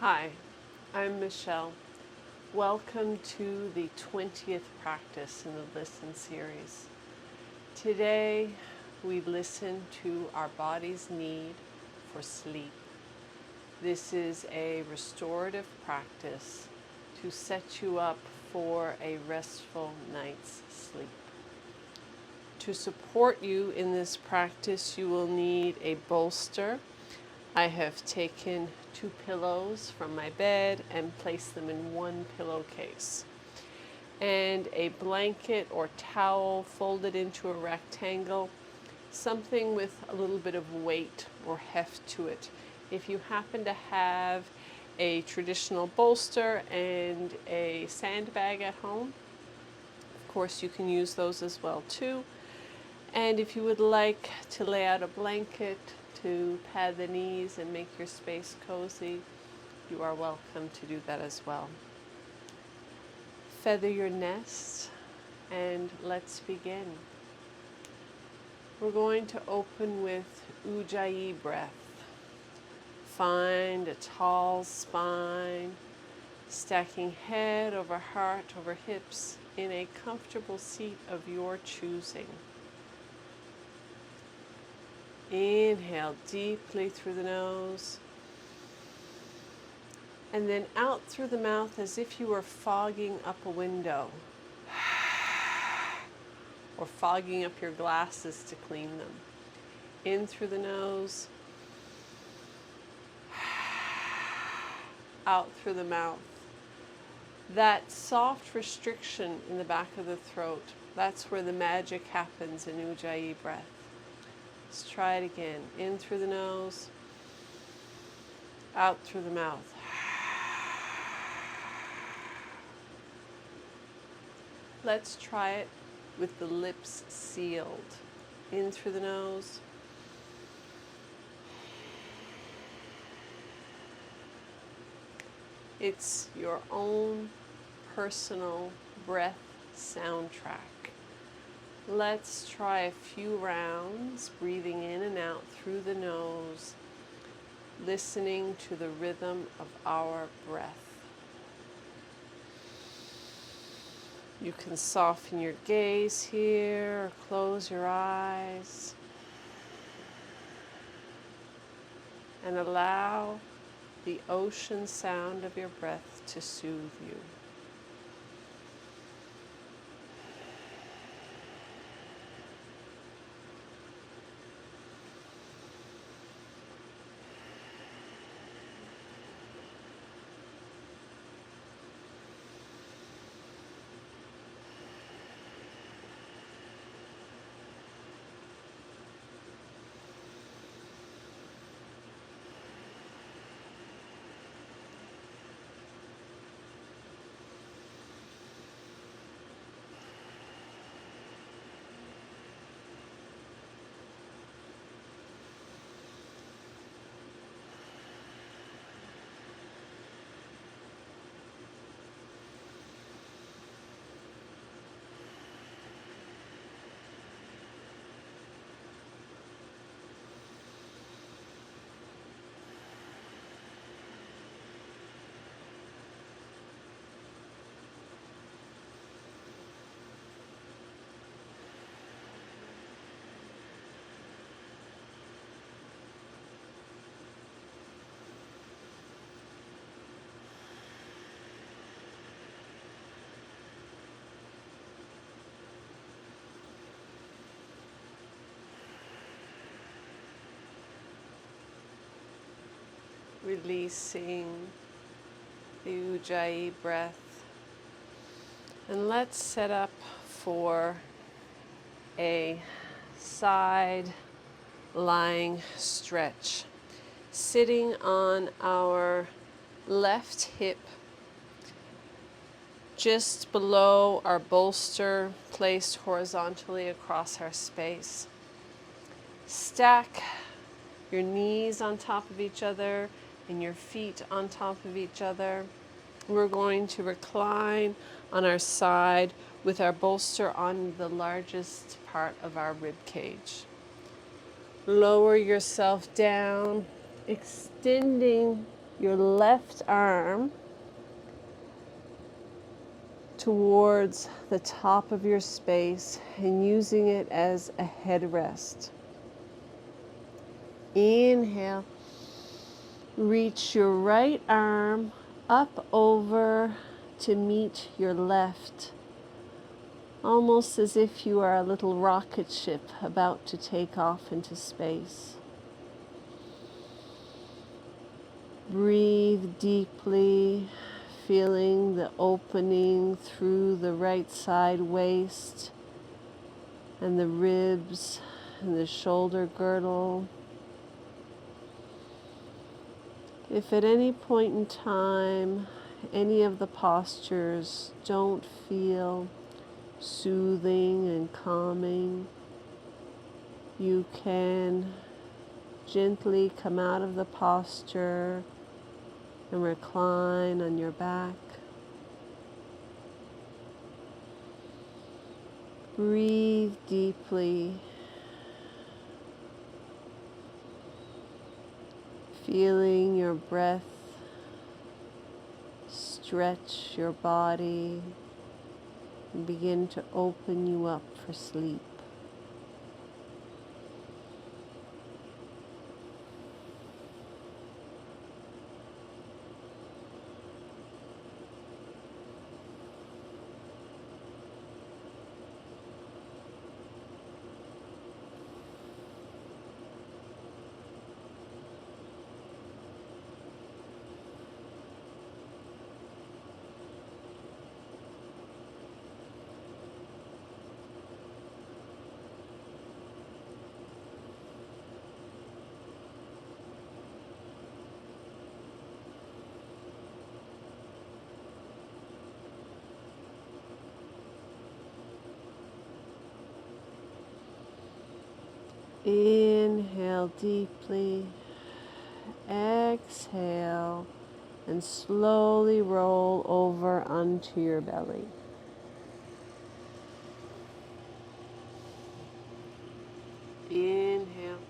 Hi, I'm Michelle. Welcome to the 20th practice in the Listen series. Today we listen to our body's need for sleep. This is a restorative practice to set you up for a restful night's sleep. To support you in this practice, you will need a bolster. I have taken 2 pillows from my bed and placed them in one pillowcase. And a blanket or towel folded into a rectangle, something with a little bit of weight or heft to it. If you happen to have a traditional bolster and a sandbag at home, of course you can use those as well too. And if you would like to lay out a blanket to pad the knees and make your space cozy, you are welcome to do that as well. Feather your nest and let's begin. We're going to open with Ujjayi breath. Find a tall spine, stacking head over heart over hips in a comfortable seat of your choosing. Inhale deeply through the nose, and then out through the mouth as if you were fogging up a window, or fogging up your glasses to clean them. In through the nose, out through the mouth. That soft restriction in the back of the throat, that's where the magic happens in Ujjayi breath. Let's try it again. In through the nose, out through the mouth. Let's try it with the lips sealed. In through the nose, it's your own personal breath soundtrack. Let's try a few rounds, breathing in and out through the nose, listening to the rhythm of our breath. You can soften your gaze here, or close your eyes, and allow the ocean sound of your breath to soothe you. Releasing the Ujjayi breath. And let's set up for a side lying stretch. Sitting on our left hip, just below our bolster, placed horizontally across our space. Stack your knees on top of each other and your feet on top of each other. We're going to recline on our side with our bolster on the largest part of our rib cage. Lower yourself down, extending your left arm towards the top of your space and using it as a headrest. Inhale. Reach your right arm up over to meet your left, almost as if you are a little rocket ship about to take off into space. Breathe deeply, feeling the opening through the right side waist and the ribs and the shoulder girdle. If at any point in time any of the postures don't feel soothing and calming, you can gently come out of the posture and recline on your back. Breathe deeply, feeling your breath stretch your body and begin to open you up for sleep. Inhale deeply, exhale, and slowly roll over onto your belly. Inhale,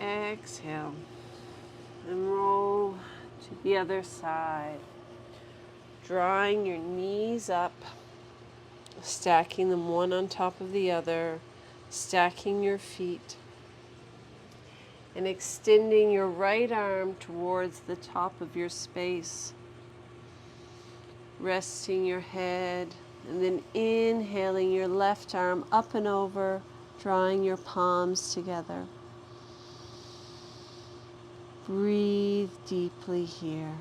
exhale, and roll to the other side. Drawing your knees up, stacking them one on top of the other, stacking your feet, and extending your right arm towards the top of your space, resting your head, and then inhaling your left arm up and over, drawing your palms together. Breathe deeply here.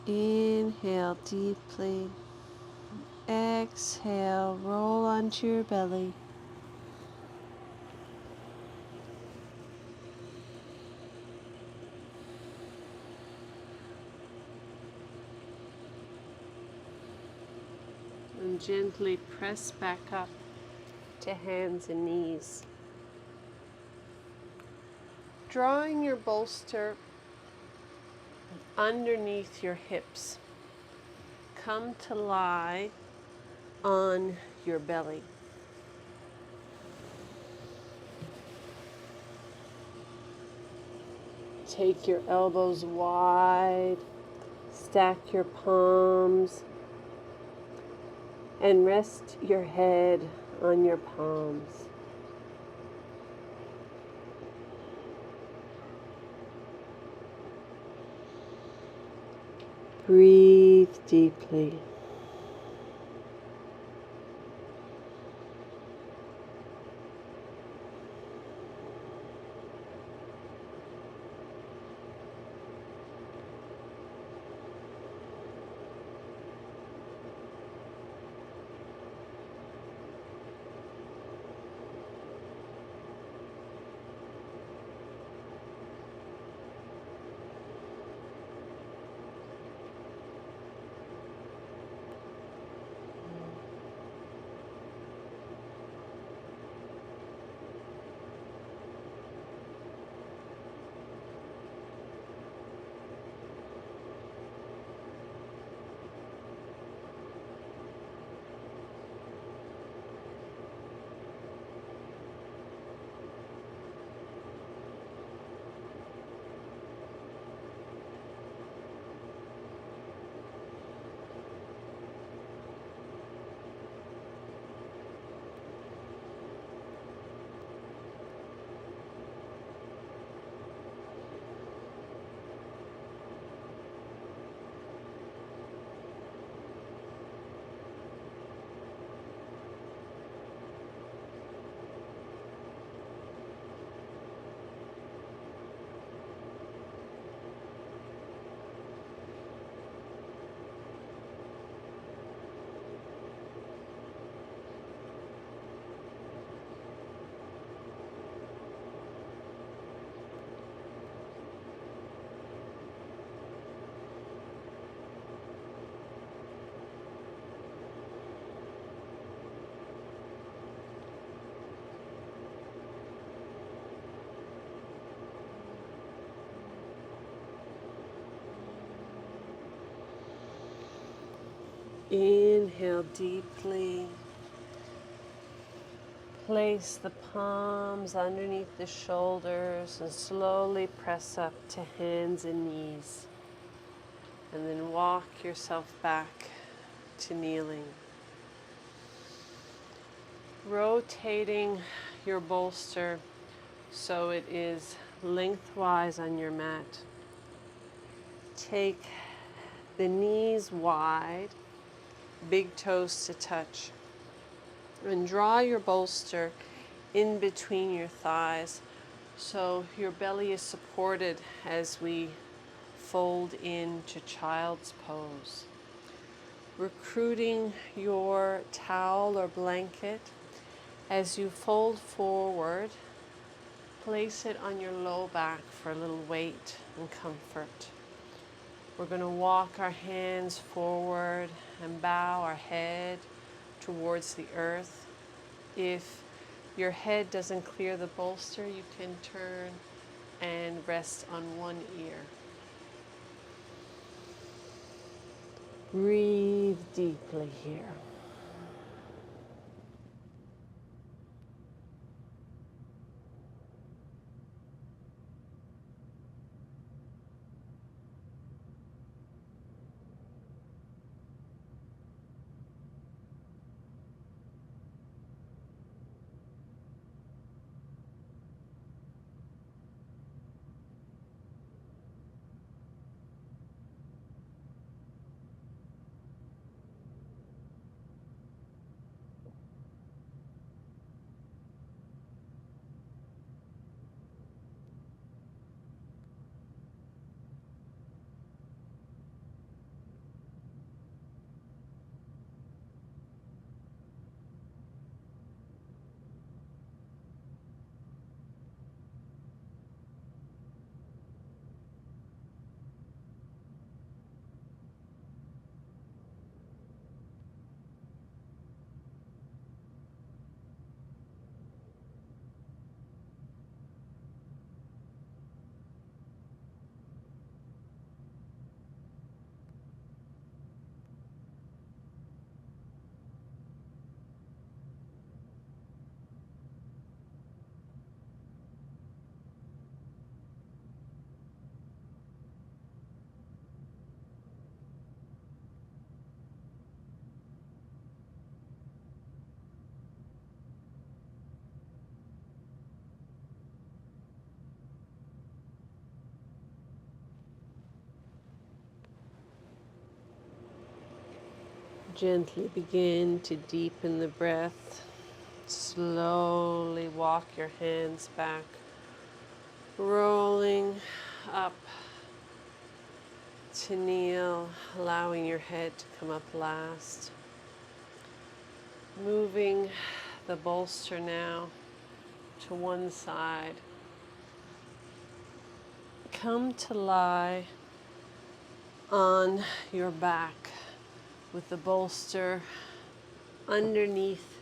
Inhale deeply. Exhale, roll onto your belly. And gently press back up to hands and knees. Drawing your bolster underneath your hips. Come to lie on your belly. Take your elbows wide, stack your palms, and rest your head on your palms. Breathe deeply. Inhale deeply. Place the palms underneath the shoulders and slowly press up to hands and knees. And then walk yourself back to kneeling. Rotating your bolster so it is lengthwise on your mat. Take the knees wide, big toes to touch. And draw your bolster in between your thighs so your belly is supported as we fold into child's pose. Recruiting your towel or blanket as you fold forward, place it on your low back for a little weight and comfort. We're going to walk our hands forward and bow our head towards the earth. If your head doesn't clear the bolster, you can turn and rest on one ear. Breathe deeply here. Gently begin to deepen the breath. Slowly walk your hands back, rolling up to kneel, allowing your head to come up last. Moving the bolster now to one side. Come to lie on your back with the bolster underneath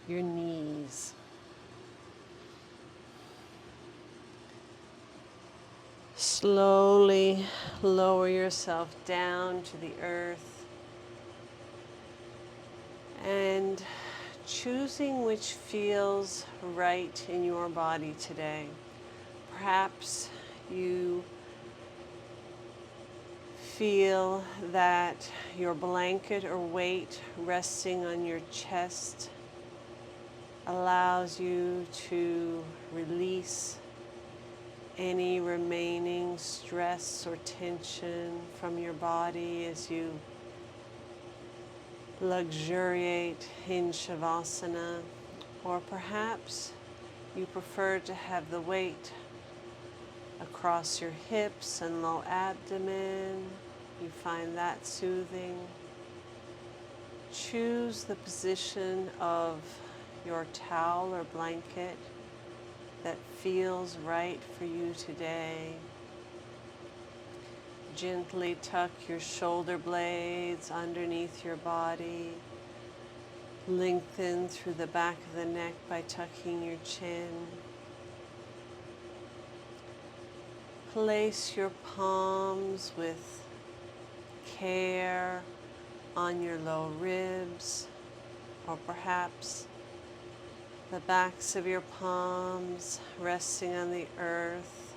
your knees. Slowly lower yourself down to the earth and choosing which feels right in your body today. Perhaps you feel that your blanket or weight resting on your chest allows you to release any remaining stress or tension from your body as you luxuriate in Shavasana. Or perhaps you prefer to have the weight across your hips and low abdomen. You find that soothing. Choose the position of your towel or blanket that feels right for you today. Gently tuck your shoulder blades underneath your body. Lengthen through the back of the neck by tucking your chin. Place your palms with care on your low ribs, or perhaps the backs of your palms resting on the earth.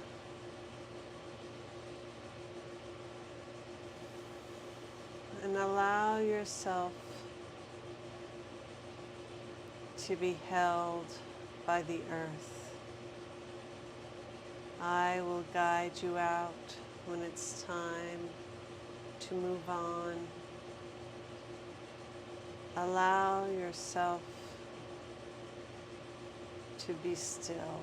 And allow yourself to be held by the earth. I will guide you out when it's time to move on. Allow yourself to be still.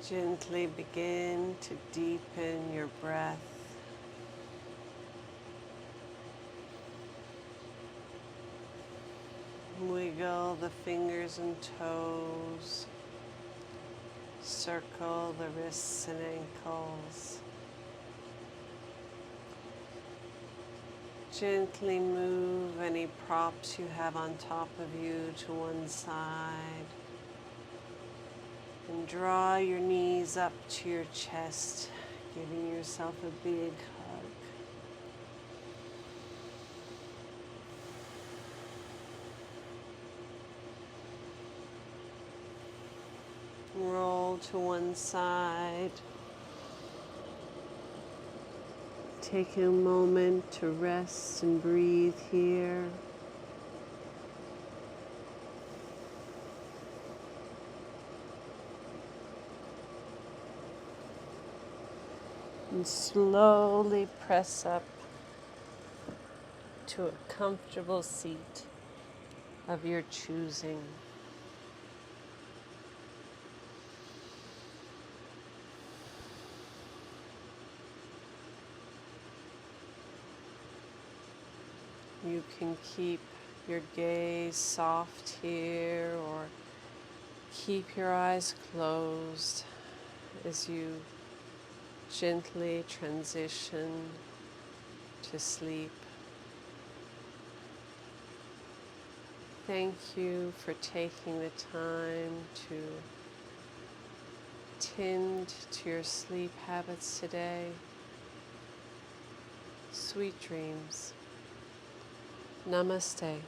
Gently begin to deepen your breath. Wiggle the fingers and toes. Circle the wrists and ankles. Gently move any props you have on top of you to one side. And draw your knees up to your chest, giving yourself a big hug. Roll to one side. Take a moment to rest and breathe here. And slowly press up to a comfortable seat of your choosing. You can keep your gaze soft here or keep your eyes closed as you gently transition to sleep. Thank you for taking the time to tend to your sleep habits today. Sweet dreams. Namaste.